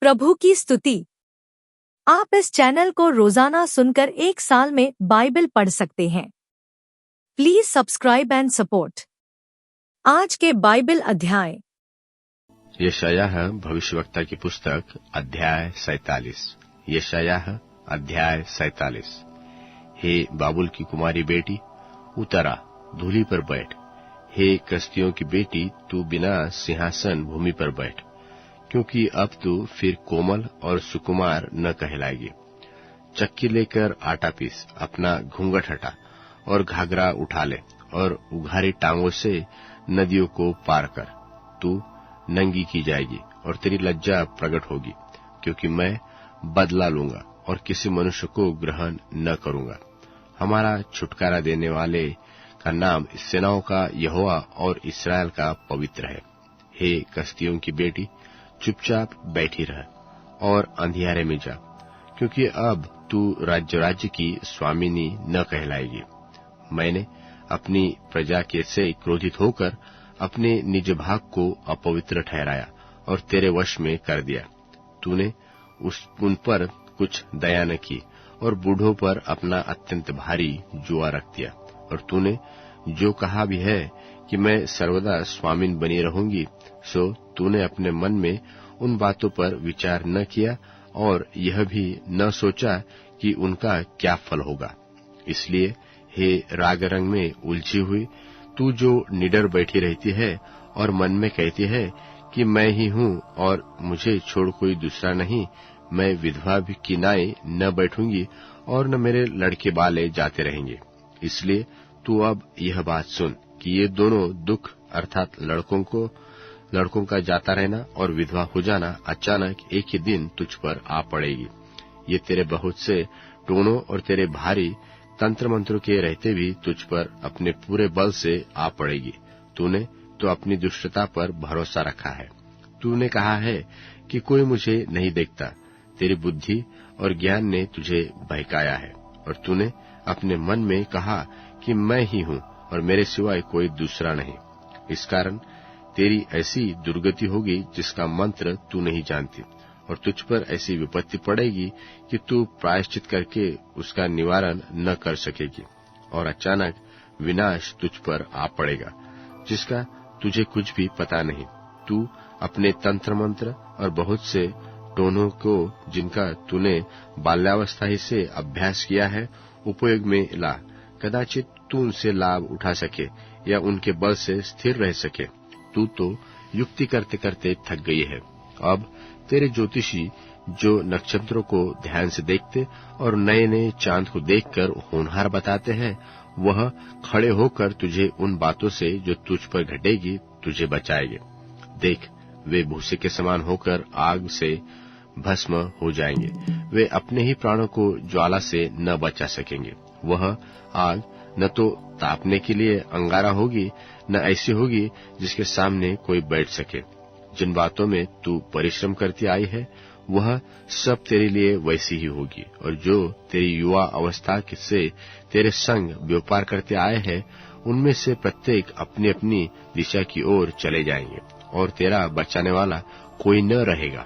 प्रभु की स्तुति। आप इस चैनल को रोजाना सुनकर 1 साल में बाइबल पढ़ सकते हैं। Please subscribe and support. आज के बाइबल अध्याय। यशायाह भविष्यवक्ता की पुस्तक अध्याय 47। यशायाह अध्याय 47। हे बाबुल की कुमारी बेटी, उतरा धूली पर बैठ। हे कस्तियों की बेटी, तू बिना सिंहासन भूमि पर बैठ, क्योंकि अब तू फिर कोमल और सुकुमार न कहलाएगी। चक्की लेकर आटा पीस, अपना घूंघट हटा और घाघरा उठा ले, और उघारी टांगों से नदियों को पार कर। तू नंगी की जाएगी और तेरी लज्जा प्रकट होगी, क्योंकि मैं बदला लूंगा और किसी मनुष्य को ग्रहण न करूंगा। हमारा छुटकारा देने वाले का नाम सेनाओं का यहोवा और इस्राएल का पवित्र है। हे कस्तियों की बेटी, चुपचाप बैठी रह और अंधियारे में जा, क्योंकि अब तू राज्य की स्वामिनी न कहलाएगी। मैंने अपनी प्रजा के से क्रोधित होकर अपने निज भाग को अपवित्र ठहराया और तेरे वश में कर दिया। तूने उन पर कुछ दया न की और बूढ़ों पर अपना अत्यंत भारी जुआ रख दिया। और तूने जो कहा भी है कि मैं सर्वदा स्वामिन बनी रहूंगी, सो तूने अपने मन में उन बातों पर विचार न किया और यह भी न सोचा कि उनका क्या फल होगा। इसलिए हे राग रंग में उलझी हुई, तू जो निडर बैठी रहती है और मन में कहती है कि मैं ही हूँ और मुझे छोड़ कोई दूसरा नहीं, मैं विधवा भी किनाए न बैठूंगी और न मेरे लड़के बाले जाते रहेंगे। इसलिए तू अब यह बात सुन कि ये दोनों दुख अर्थात लड़कों का जाता रहना और विधवा हो जाना अचानक एक ही दिन तुझ पर आ पड़ेगी। ये तेरे बहुत से टोनों और तेरे भारी तंत्र मंत्रों के रहते भी तुझ पर अपने पूरे बल से आ पड़ेगी। तूने तो अपनी दुष्टता पर भरोसा रखा है। तूने कहा है कि कोई मुझे नहीं देखता। तेरी बुद्धि और ज्ञान ने तुझे बहकाया है, और तूने अपने मन में कहा कि मैं ही हूँ और मेरे सिवाय कोई दूसरा नहीं। इस कारण तेरी ऐसी दुर्गति होगी जिसका मंत्र तू नहीं जानती, और तुझ पर ऐसी विपत्ति पड़ेगी कि तू प्रायश्चित करके उसका निवारण न कर सकेगी, और अचानक विनाश तुझ पर आ पड़ेगा जिसका तुझे कुछ भी पता नहीं। तू अपने तंत्र मंत्र और बहुत से टोनों को, जिनका तूने बाल्यावस्था ही से अभ्यास किया है, उपयोग में ला। कदाचित तू उनसे लाभ उठा सके या उनके बल से स्थिर रह सके। तू तो युक्ति करते करते थक गई है। अब तेरे ज्योतिषी जो नक्षत्रों को ध्यान से देखते और नए नए चांद को देखकर होनहार बताते हैं, वह खड़े होकर तुझे उन बातों से जो तुझ पर घटेगी तुझे बचाएंगे। देख, वे भूसे के समान होकर आग से भस्म हो जाएंगे। वे अपने ही प्राणों को ज्वाला से न बचा सकेंगे। वह आग न तो तापने के लिए अंगारा होगी, न ऐसी होगी जिसके सामने कोई बैठ सके। जिन बातों में तू परिश्रम करती आई है, वह सब तेरे लिए वैसी ही होगी, और जो तेरी युवा अवस्था से तेरे संग व्यापार करते आए हैं, उनमें से प्रत्येक अपनी अपनी दिशा की ओर चले जाएंगे, और तेरा बचाने वाला कोई न रहेगा।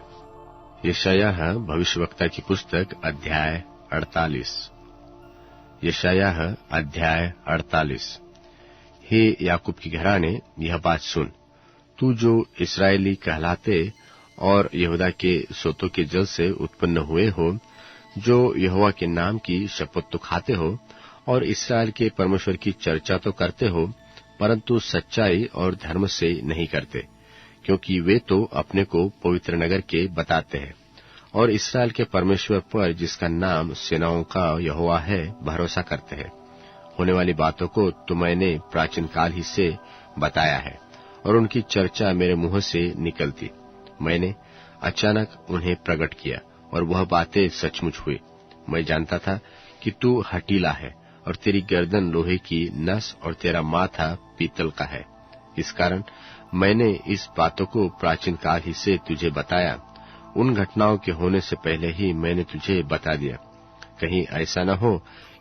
यशायाह भविष्यवक्ता की पुस्तक अध्याय 48। यशायाह अध्याय 48। हे याकूब की घराने, यह बात सुन। तू जो इस्राएली कहलाते और यहूदा के सोतों के जल से उत्पन्न हुए हो, जो यहोवा के नाम की शपथ तो खाते हो और इस्राएल के परमेश्वर की चर्चा तो करते हो, परंतु सच्चाई और धर्म से नहीं करते, क्योंकि वे तो अपने को पवित्र नगर के बताते हैं और इस्राएल के परमेश्वर पर, जिसका नाम सेनाओं का यहोवा है, भरोसा करते हैं। होने वाली बातों को तो मैंने प्राचीन काल ही से बताया है, और उनकी चर्चा मेरे मुंह से निकलती। मैंने अचानक उन्हें प्रकट किया, और वह बातें सचमुच हुई। मैं जानता था कि तू हठीला है, और तेरी गर्दन लोहे की नस और तेरा माथा पीतल का है। इस कारण मैंने इस बातों को प्राचीन काल ही से तुझे बताया। उन घटनाओं के होने से पहले ही मैंने तुझे बता दिया, कहीं ऐसा न हो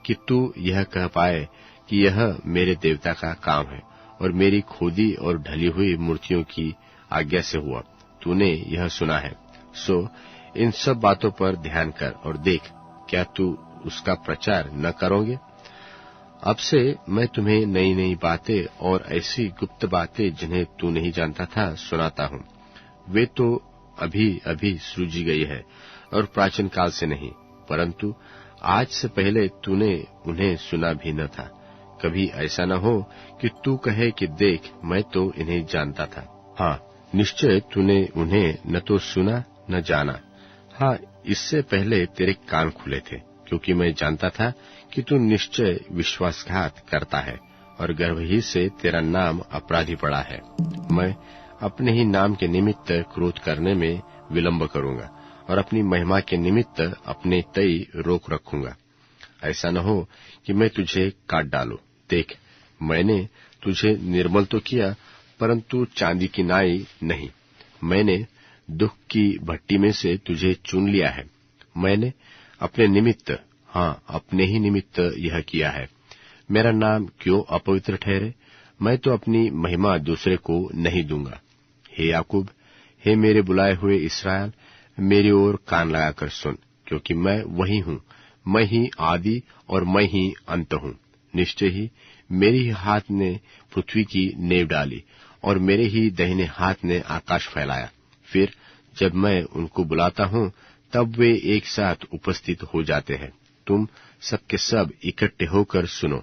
कि तू यह कह पाए कि यह मेरे देवता का काम है और मेरी खोदी और ढली हुई मूर्तियों की आज्ञा से हुआ। तूने यह सुना है, सो इन सब बातों पर ध्यान कर और देख, क्या तू उसका प्रचार न करोगे? अब से मैं तुम्हें नई नई बातें और ऐसी गुप्त बातें जिन्हें तू नहीं जानता था सुनाता हूँ। वे तो अभी अभी सृजी गई है और प्राचीन काल से नहीं, परंतु आज से पहले तूने उन्हें सुना भी न था। कभी ऐसा न हो कि तू कहे कि देख, मैं तो इन्हें जानता था। हाँ, निश्चय तूने उन्हें न तो सुना न जाना। हाँ, इससे पहले तेरे कान खुले थे, क्योंकि मैं जानता था कि तू निश्चय विश्वासघात करता है और गर्भ ही से तेरा नाम अपराधी पड़ा है। मैं अपने ही नाम के निमित्त क्रोध करने में विलंब करूंगा और अपनी महिमा के निमित्त अपने तय रोक रखूंगा। ऐसा न हो कि मैं तुझे काट डालूं। देख, मैंने तुझे निर्मल तो किया, परंतु चांदी की नाई नहीं। मैंने दुख की भट्टी में से तुझे चुन लिया है। मैंने अपने निमित्त, हाँ, अपने ही निमित्त यह किया है। मेरा नाम क्यों अपवित्र ठहरे? मैं तो अपनी महिमा दूसरे को नहीं दूंगा। हे याकूब, हे मेरे बुलाए हुए इस्राएल, मेरी ओर कान लगाकर सुन, क्योंकि मैं वही हूँ। मैं ही आदि और मैं ही अंत हूँ। निश्चय ही मेरे ही हाथ ने पृथ्वी की नेव डाली और मेरे ही दाहिने हाथ ने आकाश फैलाया। फिर जब मैं उनको बुलाता हूँ, तब वे एक साथ उपस्थित हो जाते हैं। तुम सबके सब इकट्ठे होकर सुनो।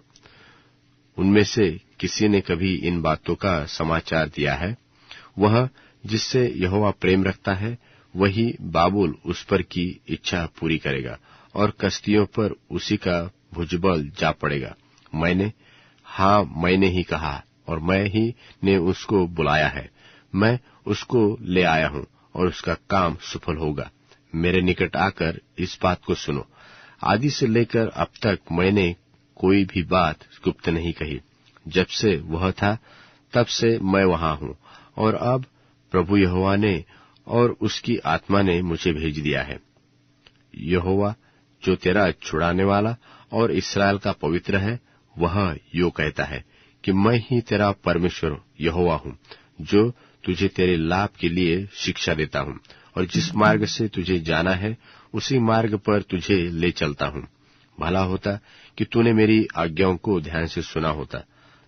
उनमें से किसी ने कभी इन बातों का समाचार दिया है? वह जिससे यहोवा प्रेम रखता है, वही बाबुल उस पर की इच्छा पूरी करेगा और कश्तियों पर उसी का भुजबल जा पड़ेगा। मैंने ही कहा और मैं ही ने उसको बुलाया है। मैं उसको ले आया हूँ और उसका काम सफल होगा। मेरे निकट आकर इस बात को सुनो। आदि से लेकर अब तक मैंने कोई भी बात गुप्त नहीं कही। जब से वह था, तब से मैं वहां हूँ, और अब प्रभु यहोवा ने और उसकी आत्मा ने मुझे भेज दिया है। यहोवा जो तेरा छुड़ाने वाला और इस्राएल का पवित्र है, वह यो कहता है कि मैं ही तेरा परमेश्वर यहोवा हूँ, जो तुझे तेरे लाभ के लिए शिक्षा देता हूँ और जिस मार्ग से तुझे जाना है उसी मार्ग पर तुझे ले चलता हूँ। भला होता कि तूने मेरी आज्ञाओं को ध्यान से सुना होता,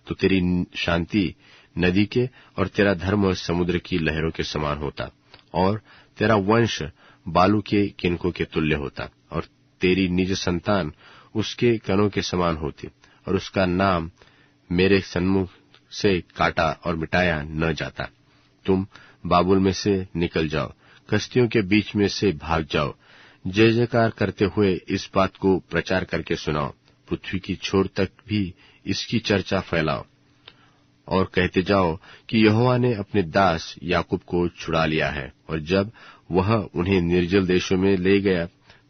तो तेरी शांति नदी के और तेरा धर्म समुद्र की लहरों के समान होता, और तेरा वंश बालू के किनकों के तुल्य होता, और तेरी निज संतान उसके कणों के समान होती, और उसका नाम मेरे सन्मुख से काटा और मिटाया न जाता। तुम बाबुल में से निकल जाओ, कश्तियों के बीच में से भाग जाओ। जय जयकार करते हुए इस बात को प्रचार करके सुनाओ। पृथ्वी की छोर तक भी इसकी चर्चा फैलाओ और कहते जाओ कि यहोवा ने अपने दास याकूब को छुड़ा लिया है, और जब वह उन्हें निर्जल देशों में ले गया,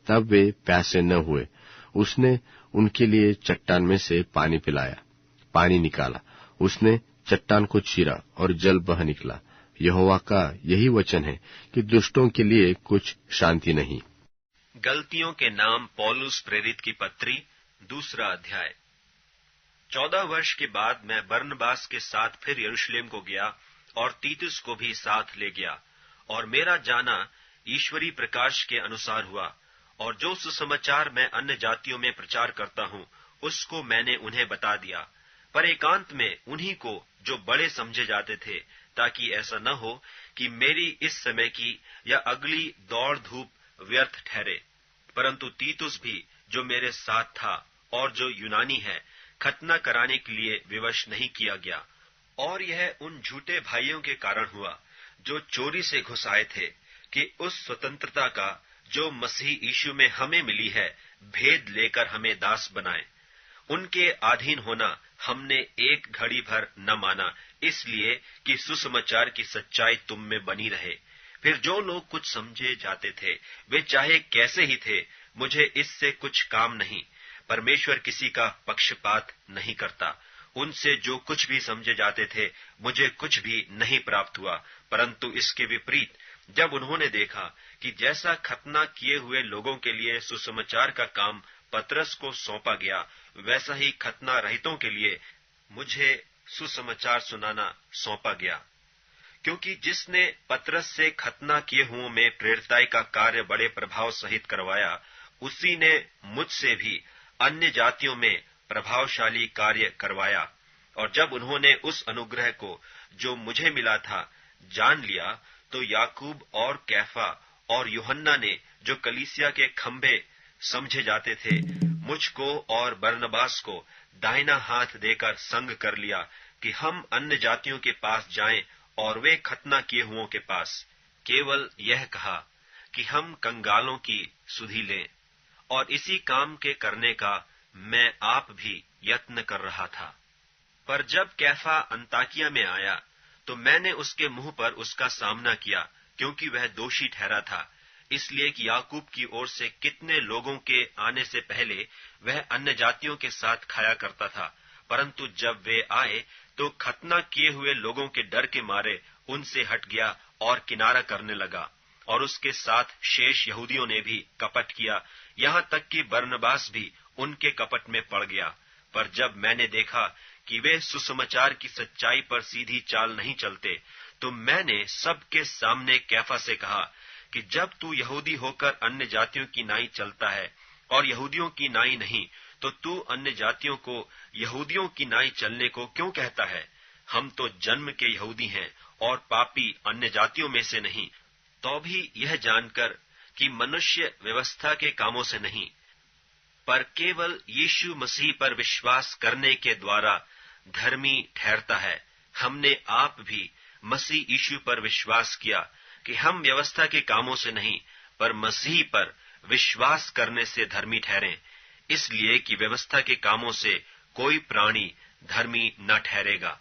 तब वे प्यासे न हुए। उसने उनके लिए चट्टान में से पानी निकाला। उसने चट्टान को चीरा और जल बह निकला। यहोवा का यही वचन है कि दुष्टों के लिए कुछ शांति नहीं। गलतियों के नाम पौलुस प्रेरित की पत्री, 2 अध्याय। 14 वर्ष के बाद मैं बरनबास के साथ फिर यरूशलेम को गया और तीतुस को भी साथ ले गया, और मेरा जाना ईश्वरी प्रकाश के अनुसार हुआ। और जो सुसमाचार मैं अन्य जातियों में प्रचार करता हूँ, उसको मैंने उन्हें बता दिया, पर एकांत में उन्हीं को जो बड़े समझे जाते थे, ताकि ऐसा न हो कि मेरी इस समय की या अगली दौड़ धूप व्यर्थ ठहरे। परंतु तीतुस भी जो मेरे साथ था और जो यूनानी है, खतना कराने के लिए विवश नहीं किया गया। और यह उन झूठे भाइयों के कारण हुआ जो चोरी से घुस आए थे, कि उस स्वतंत्रता का जो मसीह यीशु में हमें मिली है, भेद लेकर हमें दास बनाए। उनके अधीन होना हमने एक घड़ी भर न माना, इसलिए कि सुसमाचार की सच्चाई तुम में बनी रहे। फिर जो लोग कुछ समझे जाते थे, वे चाहे कैसे ही थे, मुझे इससे कुछ काम नहीं। परमेश्वर किसी का पक्षपात नहीं करता। उनसे जो कुछ भी समझे जाते थे, मुझे कुछ भी नहीं प्राप्त हुआ, परंतु इसके विपरीत जब उन्होंने देखा कि जैसा खतना किए हुए लोगों के लिए सुसमाचार का काम पतरस को सौंपा गया, वैसा ही खतना रहितों के लिए मुझे सुसमाचार सुनाना सौंपा गया। क्योंकि जिसने पतरस से खतना किए हुओं में प्रेरिताई का कार्य बड़े प्रभाव सहित करवाया, उसी ने मुझसे भी अन्य जातियों में प्रभावशाली कार्य करवाया। और जब उन्होंने उस अनुग्रह को जो मुझे मिला था जान लिया, तो याकूब और कैफा और यूहन्ना ने, जो कलीसिया के खंभे समझे जाते थे, मुझको और बरनबास को दाहिना हाथ देकर संग कर लिया कि हम अन्य जातियों के पास जाएं और वे खतना किए हुओं के पास। केवल यह कहा कि हम कंगालों की सुधि लें, और इसी काम के करने का मैं आप भी यत्न कर रहा था। पर जब कैफा अंताकिया में आया, तो मैंने उसके मुंह पर उसका सामना किया, क्योंकि वह दोषी ठहरा था, इसलिए कि याकूब की ओर से कितने लोगों के आने से पहले वह अन्य जातियों के साथ खाया करता था। परंतु जब वे आए, तो खतना किए हुए लोगों के डर के मारे उनसे हट गया और किनारा करने लगा। और उसके साथ शेष यहूदियों ने भी कपट किया, यहाँ तक कि बरनबास भी उनके कपट में पड़ गया। पर जब मैंने देखा कि वे सुसमाचार की सच्चाई पर सीधी चाल नहीं चलते, तो मैंने सबके सामने कैफा से कहा कि जब तू यहूदी होकर अन्य जातियों की नाई चलता है और यहूदियों की नाई नहीं, तो तू अन्य जातियों को यहूदियों की नाई चलने को क्यों कहता है? हम तो जन्म के यहूदी हैं और पापी अन्य जातियों में से नहीं। तो भी यह जानकर कि मनुष्य व्यवस्था के कामों से नहीं, पर केवल यीशु मसीह पर विश्वास करने के द्वारा धर्मी ठहरता है, हमने आप भी मसीह यीशु पर विश्वास किया कि हम व्यवस्था के कामों से नहीं, पर मसीह पर विश्वास करने से धर्मी ठहरें, इसलिए कि व्यवस्था के कामों से कोई प्राणी धर्मी न ठहरेगा।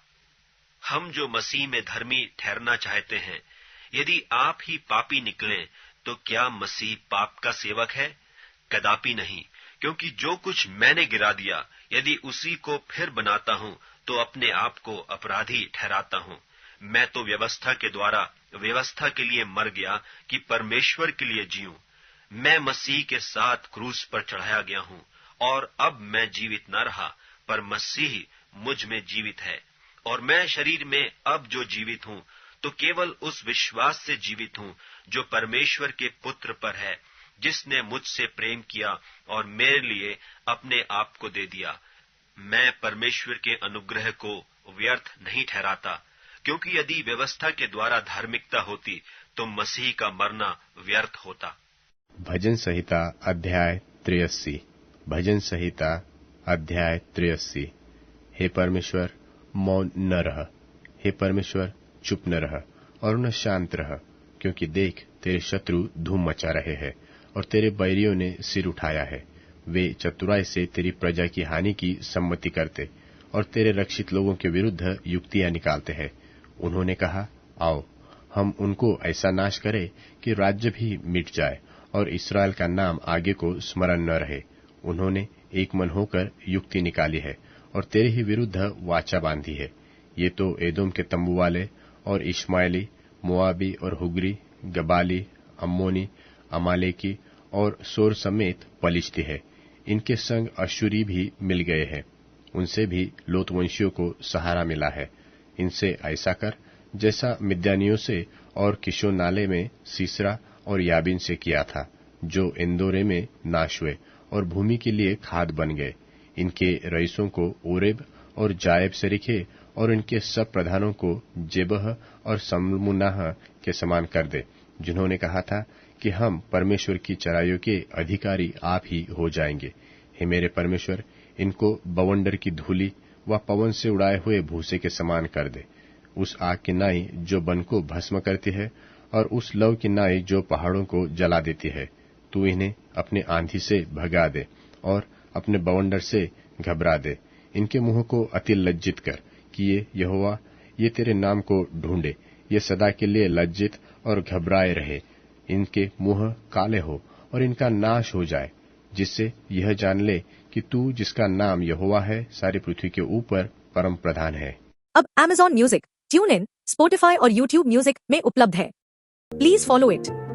हम जो मसीह में धर्मी ठहरना चाहते हैं, यदि आप ही पापी निकलें, तो क्या मसीह पाप का सेवक है? कदापि नहीं, क्योंकि जो कुछ मैंने गिरा दिया, यदि उसी को फिर बनाता हूं, तो अपने आप को अपराधी ठहराता हूं। मैं तो व्यवस्था के द्वारा व्यवस्था के लिए मर गया कि परमेश्वर के लिए जीऊं। मैं मसीह के साथ क्रूस पर चढ़ाया गया हूं, और अब मैं जीवित न रहा, पर मसीह मुझ में जीवित है। और मैं शरीर में अब जो जीवित हूं, तो केवल उस विश्वास से जीवित हूं जो परमेश्वर के पुत्र पर है, जिसने मुझसे प्रेम किया और मेरे लिए अपने आप को दे दिया। मैं परमेश्वर के अनुग्रह को व्यर्थ नहीं ठहराता, क्योंकि यदि व्यवस्था के द्वारा धार्मिकता होती, तो मसीह का मरना व्यर्थ होता। भजन संहिता अध्याय 83। भजन संहिता अध्याय 83। हे परमेश्वर, मौन न रह। हे परमेश्वर, चुप न रह और न शांत रह, क्योंकि देख, तेरे शत्रु धूम मचा रहे हैं और तेरे बैरियों ने सिर उठाया है। वे चतुराई से तेरी प्रजा की हानि की सम्मति करते और तेरे रक्षित लोगों के विरुद्ध युक्तियां निकालते हैं। उन्होंने कहा, आओ हम उनको ऐसा नाश करें कि राज्य भी मिट जाए और इस्राएल का नाम आगे को स्मरण न रहे। उन्होंने एक मन होकर युक्ति निकाली है और तेरे ही विरुद्ध वाचा बांधी है। ये तो एदोम के तंबू वाले और इश्माएली, मोआबी और हुगरी, गबाली, अम्मोनी, अमालेकी और सोर समेत पलिश्ती है। इनके संग अश्शूरी भी मिल गए हैं। उनसे भी लोत वंशियों को सहारा मिला है। इनसे ऐसा कर जैसा मिद्यानियों से और किशोर नाले में सीसरा और याबिन से किया था, जो इंदोरे में नाश हुए और भूमि के लिए खाद बन गए। इनके रईसों को ओरेब और जायब से रिखे और इनके सब प्रधानों को जेबह और सल्मुन्नाह के समान कर दे, जिन्होंने कहा था कि हम परमेश्वर की चराइयों के अधिकारी आप ही हो जाएंगे। हे मेरे परमेश्वर, इनको बवंडर की धूली व पवन से उड़ाए हुए भूसे के समान कर दे। उस आग की नाई जो वन को भस्म करती है और उस लौ की नाई जो पहाड़ों को जला देती है। तू इन्हें अपने आंधी से भगा दे और अपने बवंडर से घबरा दे। इनके मुंह को अति लज्जित कर कि ये यहोवा, ये तेरे नाम को ढूंढे। ये सदा के लिए लज्जित और घबराए रहे। इनके मुंह काले हो और इनका नाश हो जाए, जिससे यह जान ले कि तू जिसका नाम यहोवा है, सारी पृथ्वी के ऊपर परम प्रधान है। अब Amazon music, tune in, Spotify और YouTube म्यूजिक में उपलब्ध है। Please follow it.